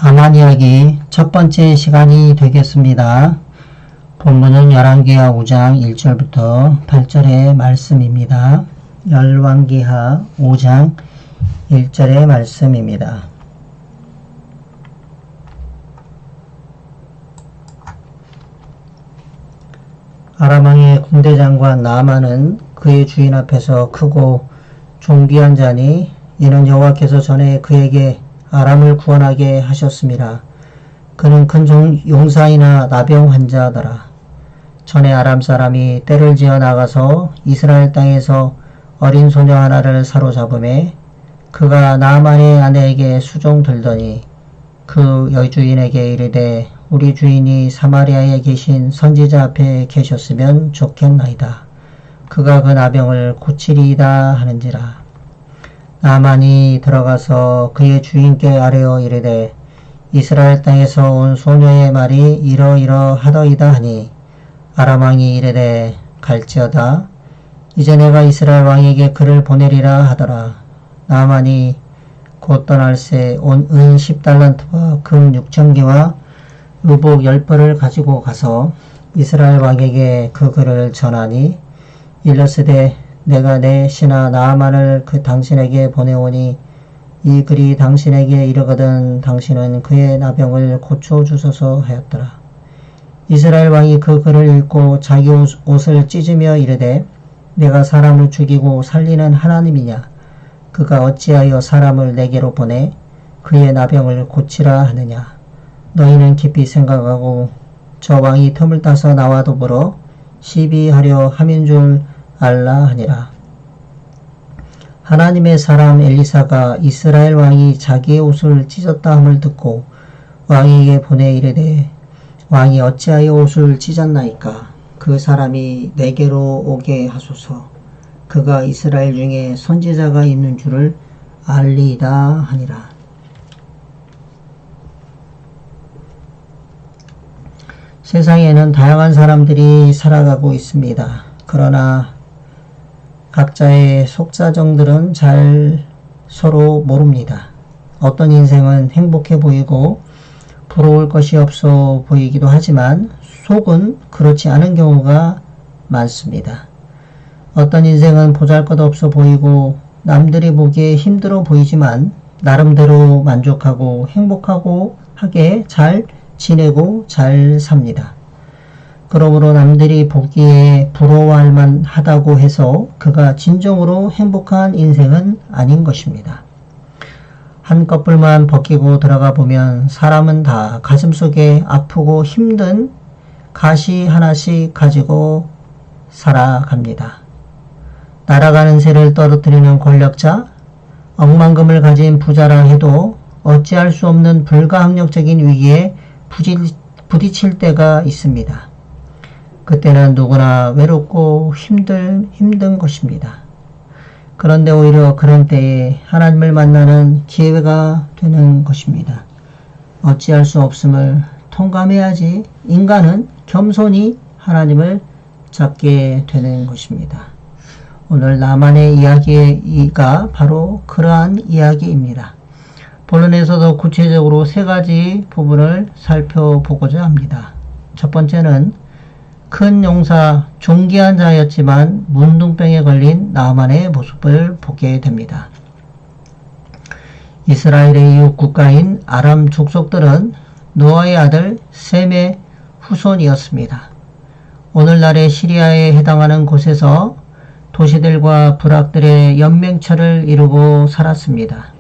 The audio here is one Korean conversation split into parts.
나만 이야기 첫 번째 시간이 되겠습니다. 본문은 열왕기하 5장 1절부터 8절의 말씀입니다. 열왕기하 5장 1절의 말씀입니다. 아람 왕의 군대장관 나아만은 그의 주인 앞에서 크고 존귀한 자니 이는 여호와께서 전에 그에게 아람을 구원하게 하셨습니다. 그는 큰 용사이나 나병 환자더라. 전에 아람 사람이 떼를 지어 나가서 이스라엘 땅에서 어린 소녀 하나를 사로잡음에 그가 나아만의 아내에게 수종들더니 그 여주인에게 이르되 우리 주인이 사마리아에 계신 선지자 앞에 계셨으면 좋겠나이다. 그가 그 나병을 고치리이다 하는지라. 나아만이 들어가서 그의 주인께 아뢰어 이르되 이스라엘 땅에서 온 소녀의 말이 이러이러하더이다 하니 아람 왕이 이르되 갈지어다. 이제 내가 이스라엘 왕에게 그를 보내리라 하더라. 나아만이 곧 떠날새 온 은 10달란트와 금 6,000개와 의복 10벌을 가지고 가서 이스라엘 왕에게 그 글을 전하니 일러스되 내가 내 신하 나아만을 당신에게 보내오니 이 글이 당신에게 이르거든 당신은 그의 나병을 고쳐주소서 하였더라. 이스라엘 왕이 그 글을 읽고 자기 옷을 찢으며 이르되 내가 사람을 죽이고 살리는 하나님이냐? 그가 어찌하여 사람을 내게로 보내 그의 나병을 고치라 하느냐? 너희는 깊이 생각하고 저 왕이 틈을 따서 나와 더불어 시비하려 함인 줄 알라 하니라. 하나님의 사람 엘리사가 이스라엘 왕이 자기의 옷을 찢었다 함을 듣고 왕에게 보내 이르되 왕이 어찌하여 옷을 찢었나이까? 그 사람이 내게로 오게 하소서. 그가 이스라엘 중에 선지자가 있는 줄을 알리이다 하니라. 세상에는 다양한 사람들이 살아가고 있습니다. 그러나 각자의 속사정들은 잘 서로 모릅니다. 어떤 인생은 행복해 보이고 부러울 것이 없어 보이기도 하지만 속은 그렇지 않은 경우가 많습니다. 어떤 인생은 보잘것없어 보이고 남들이 보기에 힘들어 보이지만 나름대로 만족하고 행복하고 하게 잘 지내고 잘 삽니다. 그러므로 남들이 보기에 부러워할 만하다고 해서 그가 진정으로 행복한 인생은 아닌 것입니다. 한꺼풀만 벗기고 들어가 보면 사람은 다 가슴속에 아프고 힘든 가시 하나씩 가지고 살아갑니다. 날아가는 새를 떨어뜨리는 권력자, 억만금을 가진 부자라 해도 어찌할 수 없는 불가항력적인 위기에 부딪힐 때가 있습니다. 그때는 누구나 외롭고 힘든 것입니다. 그런데 오히려 그런 때에 하나님을 만나는 기회가 되는 것입니다. 어찌할 수 없음을 통감해야지 인간은 겸손히 하나님을 잡게 되는 것입니다. 오늘 나만의 이야기가 바로 그러한 이야기입니다. 본론에서도 구체적으로 세 가지 부분을 살펴보고자 합니다. 첫 번째는 큰 용사, 존귀한 자였지만 문둥병에 걸린 나아만의 모습을 보게 됩니다. 이스라엘의 이웃 국가인 아람 족속들은 노아의 아들 셈의 후손이었습니다. 오늘날의 시리아에 해당하는 곳에서 도시들과 부락들의 연맹처를 이루고 살았습니다.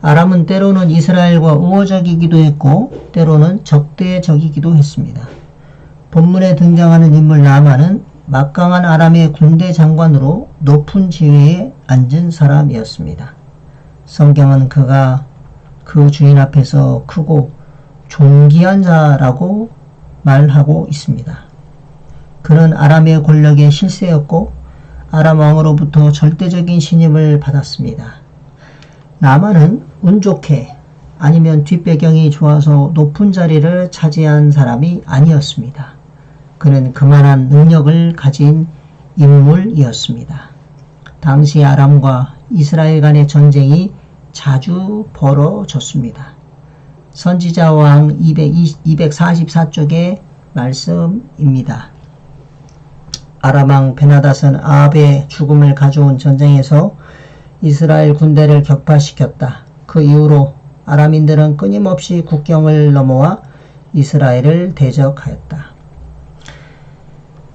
아람은 때로는 이스라엘과 우호적이기도 했고 때로는 적대적이기도 했습니다. 본문에 등장하는 인물 나아만은 막강한 아람의 군대 장관으로 높은 지위에 앉은 사람이었습니다. 성경은 그가 그 주인 앞에서 크고 존귀한 자라고 말하고 있습니다. 그는 아람의 권력의 실세였고 아람 왕으로부터 절대적인 신임을 받았습니다. 나아만은 운 좋게 아니면 뒷배경이 좋아서 높은 자리를 차지한 사람이 아니었습니다. 그는 그만한 능력을 가진 인물이었습니다. 당시 아람과 이스라엘 간의 전쟁이 자주 벌어졌습니다. 선지자 왕 244쪽의 말씀입니다. 아람왕 베나닷은 아합의 죽음을 가져온 전쟁에서 이스라엘 군대를 격파시켰다. 그 이후로 아람인들은 끊임없이 국경을 넘어와 이스라엘을 대적하였다.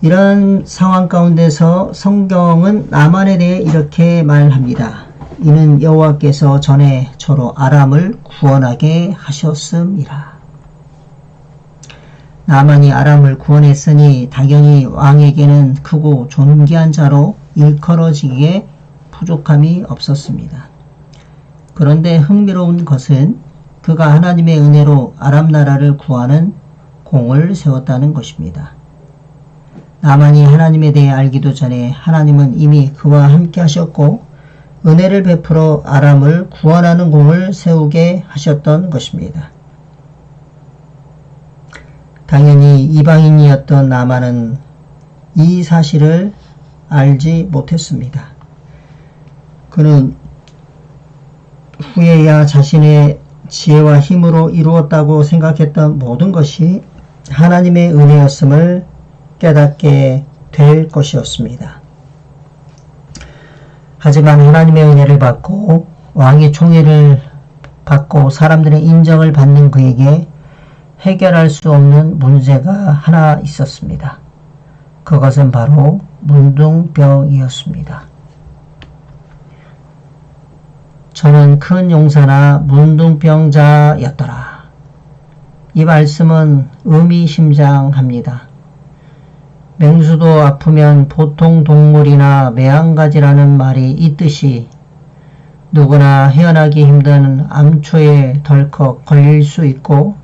이런 상황 가운데서 성경은 나만에 대해 이렇게 말합니다. 이는 여호와께서 전에 저로 아람을 구원하게 하셨음이라. 나만이 아람을 구원했으니 당연히 왕에게는 크고 존귀한 자로 일컬어지기에 부족함이 없었습니다. 그런데 흥미로운 것은 그가 하나님의 은혜로 아람 나라를 구하는 공을 세웠다는 것입니다. 나만이 하나님에 대해 알기도 전에 하나님은 이미 그와 함께 하셨고 은혜를 베풀어 아람을 구원하는 공을 세우게 하셨던 것입니다. 당연히 이방인이었던 나만은 이 사실을 알지 못했습니다. 그는 후에야 자신의 지혜와 힘으로 이루었다고 생각했던 모든 것이 하나님의 은혜였음을 깨닫게 될 것이었습니다. 하지만 하나님의 은혜를 받고 왕의 총애를 받고 사람들의 인정을 받는 그에게 해결할 수 없는 문제가 하나 있었습니다. 그것은 바로 문둥병이었습니다. 저는 큰 용사나 문둥병자였더라. 이 말씀은 의미심장합니다. 맹수도 아프면 보통 동물이나 매한가지라는 말이 있듯이 누구나 헤어나기 힘든 암초에 덜컥 걸릴 수 있고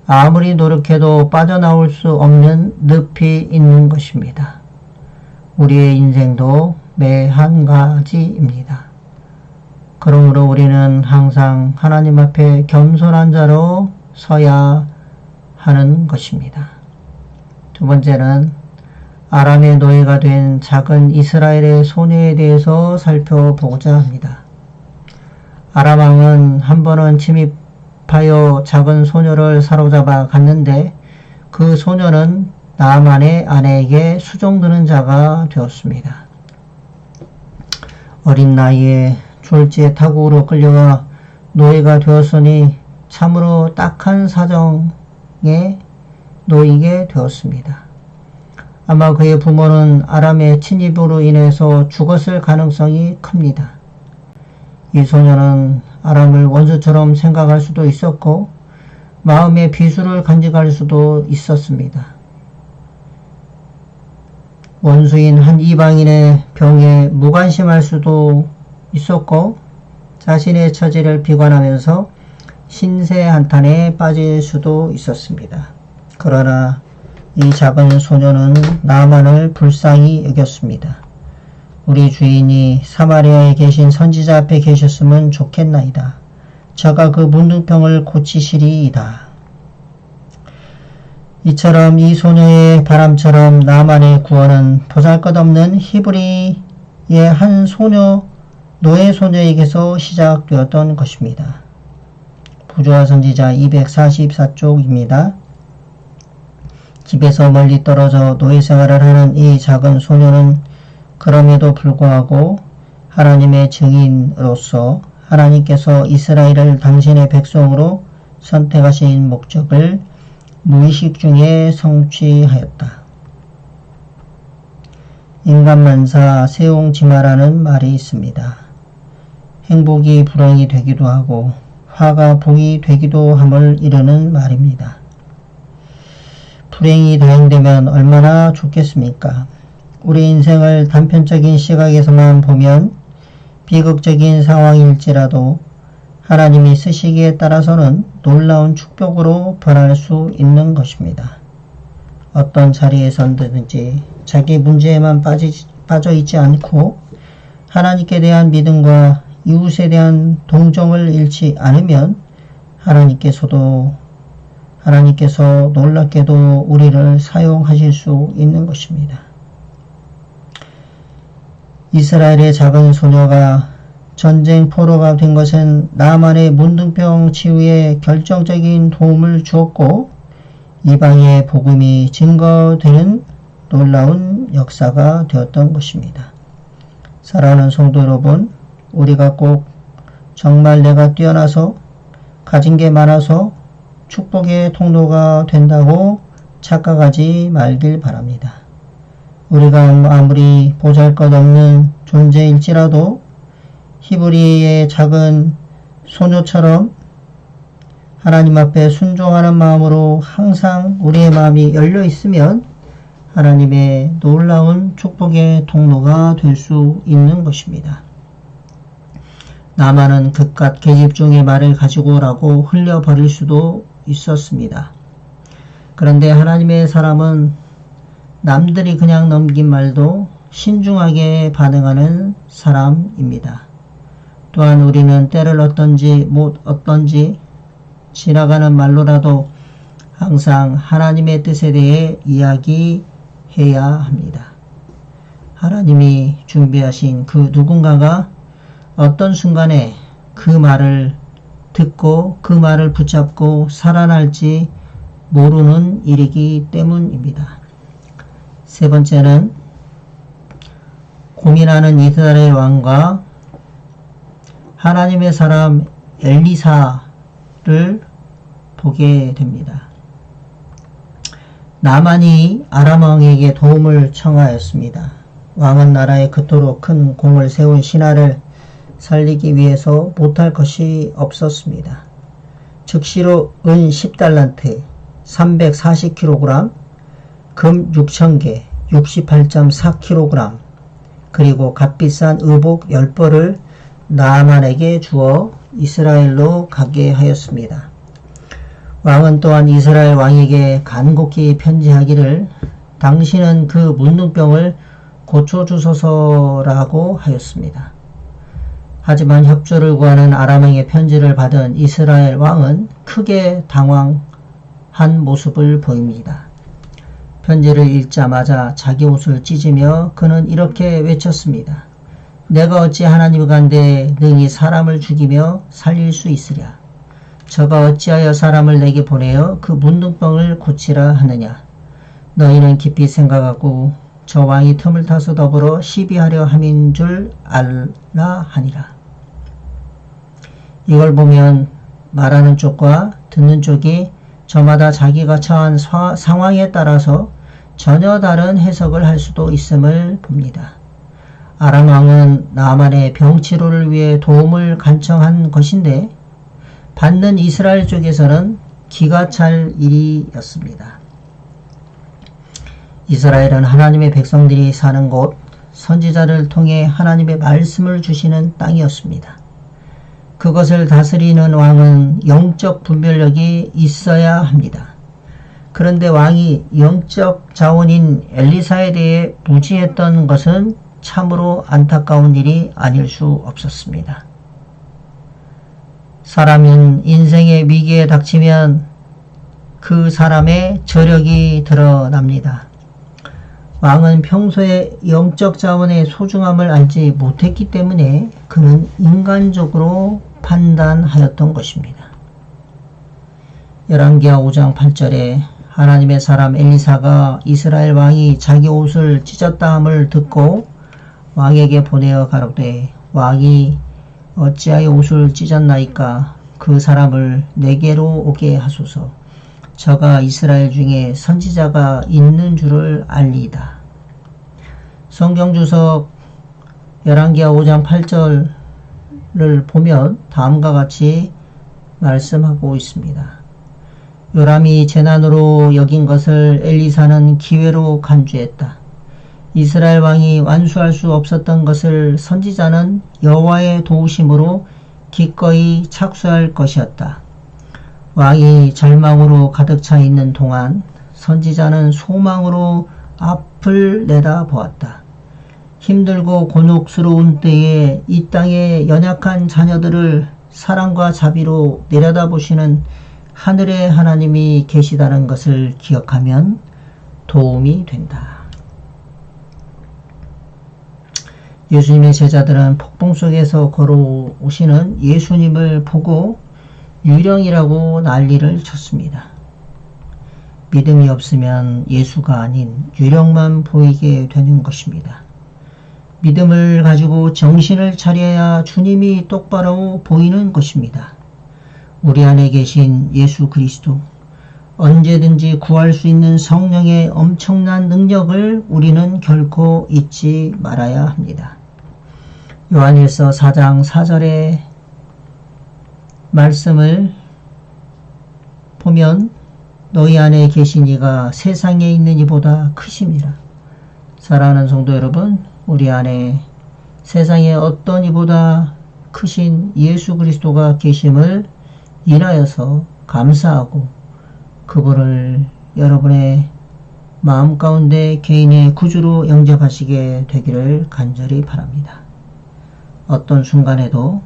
아무리 노력해도 빠져나올 수 없는 늪이 있는 것입니다. 우리의 인생도 매한가지입니다. 그러므로 우리는 항상 하나님 앞에 겸손한 자로 서야 하는 것입니다. 두 번째는 아람의 노예가 된 작은 이스라엘의 소녀에 대해서 살펴보고자 합니다. 아람 왕은 한 번은 침입하여 작은 소녀를 사로잡아 갔는데 그 소녀는 나만의 아내에게 수종드는 자가 되었습니다. 어린 나이에 졸지의 타국으로 끌려가 노예가 되었으니 참으로 딱한 사정에 놓이게 되었습니다. 아마 그의 부모는 아람의 침입으로 인해서 죽었을 가능성이 큽니다. 이 소녀는 아람을 원수처럼 생각할 수도 있었고 마음의 비수를 간직할 수도 있었습니다. 원수인 한 이방인의 병에 무관심할 수도 있었고 자신의 처지를 비관하면서 신세 한탄에 빠질 수도 있었습니다. 그러나 이 작은 소녀는 나만을 불쌍히 여겼습니다. 우리 주인이 사마리아에 계신 선지자 앞에 계셨으면 좋겠나이다. 저가 그 문둥병을 고치시리이다. 이처럼 이 소녀의 바람처럼 나만의 구원은 보잘것없는 히브리의 한 소녀, 노예 소녀에게서 시작되었던 것입니다. 부조화 선지자 244쪽입니다. 집에서 멀리 떨어져 노예 생활을 하는 이 작은 소녀는 그럼에도 불구하고 하나님의 증인으로서 하나님께서 이스라엘을 당신의 백성으로 선택하신 목적을 무의식 중에 성취하였다. 인간만사 세옹지마라는 말이 있습니다. 행복이 불행이 되기도 하고 화가 복이 되기도 함을 이르는 말입니다. 불행이 다행되면 얼마나 좋겠습니까? 우리 인생을 단편적인 시각에서만 보면 비극적인 상황일지라도 하나님이 쓰시기에 따라서는 놀라운 축복으로 변할 수 있는 것입니다. 어떤 자리에서든지 자기 문제에만 빠져 있지 않고 하나님께 대한 믿음과 이웃에 대한 동정을 잃지 않으면 하나님께서 놀랍게도 우리를 사용하실 수 있는 것입니다. 이스라엘의 작은 소녀가 전쟁 포로가 된 것은 나만의 문둥병 치유에 결정적인 도움을 주었고 이방의 복음이 증거되는 놀라운 역사가 되었던 것입니다. 사랑하는 성도 여러분, 우리가 꼭 정말 내가 뛰어나서 가진 게 많아서 축복의 통로가 된다고 착각하지 말길 바랍니다. 우리가 아무리 보잘것없는 존재일지라도 히브리의 작은 소녀처럼 하나님 앞에 순종하는 마음으로 항상 우리의 마음이 열려 있으면 하나님의 놀라운 축복의 통로가 될 수 있는 것입니다. 나만은 그깟 계집종의 말을 가지고 오라고 흘려버릴 수도 있었습니다. 그런데 하나님의 사람은 남들이 그냥 넘긴 말도 신중하게 반응하는 사람입니다. 또한 우리는 때를 얻든지 못 얻든지 지나가는 말로라도 항상 하나님의 뜻에 대해 이야기해야 합니다. 하나님이 준비하신 그 누군가가 어떤 순간에 그 말을 듣고 그 말을 붙잡고 살아날지 모르는 일이기 때문입니다. 세 번째는 고민하는 이스라엘 왕과 하나님의 사람 엘리사를 보게 됩니다. 나만이 아람 왕에게 도움을 청하였습니다. 왕은 나라에 그토록 큰 공을 세운 신하를 살리기 위해서 못할 것이 없었습니다. 즉시로 은 10달란트, 340kg, 금 6,000개, 68.4kg, 그리고 값비싼 의복 10벌을 나아만에게 주어 이스라엘로 가게 하였습니다. 왕은 또한 이스라엘 왕에게 간곡히 편지하기를 당신은 그 문둥병을 고쳐주소서라고 하였습니다. 하지만 협조를 구하는 아람 왕의 편지를 받은 이스라엘 왕은 크게 당황한 모습을 보입니다. 편지를 읽자마자 자기 옷을 찢으며 그는 이렇게 외쳤습니다. 내가 어찌 하나님 간데 능히 사람을 죽이며 살릴 수 있으랴. 저가 어찌하여 사람을 내게 보내어 그 문둥병을 고치라 하느냐. 너희는 깊이 생각하고 저 왕이 틈을 타서 더불어 시비하려 함인 줄 알라 하니라. 이걸 보면 말하는 쪽과 듣는 쪽이 저마다 자기가 처한 상황에 따라서 전혀 다른 해석을 할 수도 있음을 봅니다. 아람 왕은 나만의 병치료를 위해 도움을 간청한 것인데 받는 이스라엘 쪽에서는 기가 찰 일이었습니다. 이스라엘은 하나님의 백성들이 사는 곳, 선지자를 통해 하나님의 말씀을 주시는 땅이었습니다. 그것을 다스리는 왕은 영적 분별력이 있어야 합니다. 그런데 왕이 영적 자원인 엘리사에 대해 무지했던 것은 참으로 안타까운 일이 아닐 수 없었습니다. 사람은 인생의 위기에 닥치면 그 사람의 저력이 드러납니다. 왕은 평소에 영적 자원의 소중함을 알지 못했기 때문에 그는 인간적으로 판단하였던 것입니다. 열왕기하 5장 8절에 하나님의 사람 엘리사가 이스라엘 왕이 자기 옷을 찢었다 함을 듣고 왕에게 보내어 가로되 왕이 어찌하여 옷을 찢었나이까 그 사람을 내게로 오게 하소서. 저가 이스라엘 중에 선지자가 있는 줄을 알리이다. 성경주석 열왕기하 5장 8절을 보면 다음과 같이 말씀하고 있습니다. 요람이 재난으로 여긴 것을 엘리사는 기회로 간주했다. 이스라엘 왕이 완수할 수 없었던 것을 선지자는 여호와의 도우심으로 기꺼이 착수할 것이었다. 왕이 절망으로 가득 차 있는 동안 선지자는 소망으로 앞을 내다보았다. 힘들고 곤혹스러운 때에 이 땅의 연약한 자녀들을 사랑과 자비로 내려다보시는 하늘의 하나님이 계시다는 것을 기억하면 도움이 된다. 예수님의 제자들은 폭풍 속에서 걸어오시는 예수님을 보고 유령이라고 난리를 쳤습니다. 믿음이 없으면 예수가 아닌 유령만 보이게 되는 것입니다. 믿음을 가지고 정신을 차려야 주님이 똑바로 보이는 것입니다. 우리 안에 계신 예수 그리스도, 언제든지 구할 수 있는 성령의 엄청난 능력을 우리는 결코 잊지 말아야 합니다. 요한일서 4장 4절의 말씀을 보면 너희 안에 계신 이가 세상에 있는 이보다 크심이라. 사랑하는 성도 여러분, 우리 안에 세상에 어떤 이보다 크신 예수 그리스도가 계심을 인하여서 감사하고 그분을 여러분의 마음 가운데 개인의 구주로 영접하시게 되기를 간절히 바랍니다. 어떤 순간에도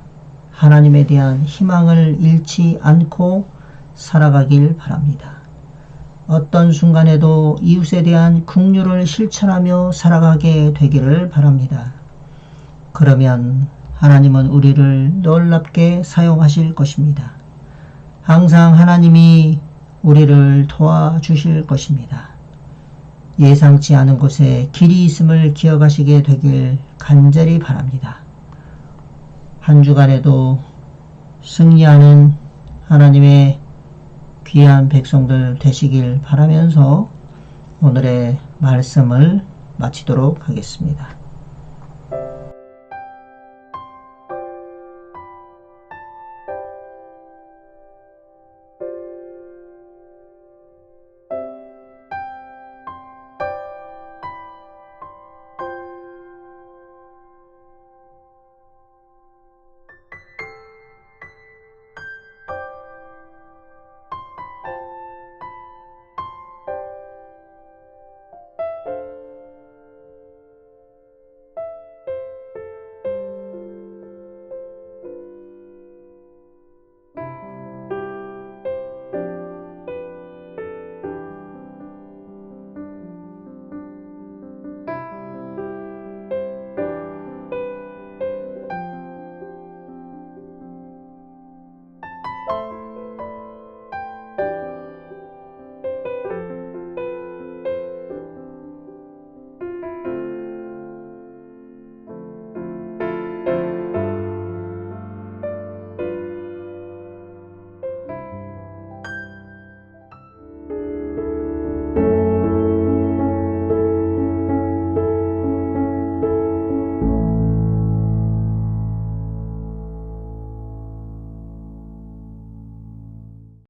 하나님에 대한 희망을 잃지 않고 살아가길 바랍니다. 어떤 순간에도 이웃에 대한 긍휼을 실천하며 살아가게 되기를 바랍니다. 그러면 하나님은 우리를 놀랍게 사용하실 것입니다. 항상 하나님이 우리를 도와주실 것입니다. 예상치 않은 곳에 길이 있음을 기억하시게 되길 간절히 바랍니다. 한 주간에도 승리하는 하나님의 귀한 백성들 되시길 바라면서 오늘의 말씀을 마치도록 하겠습니다.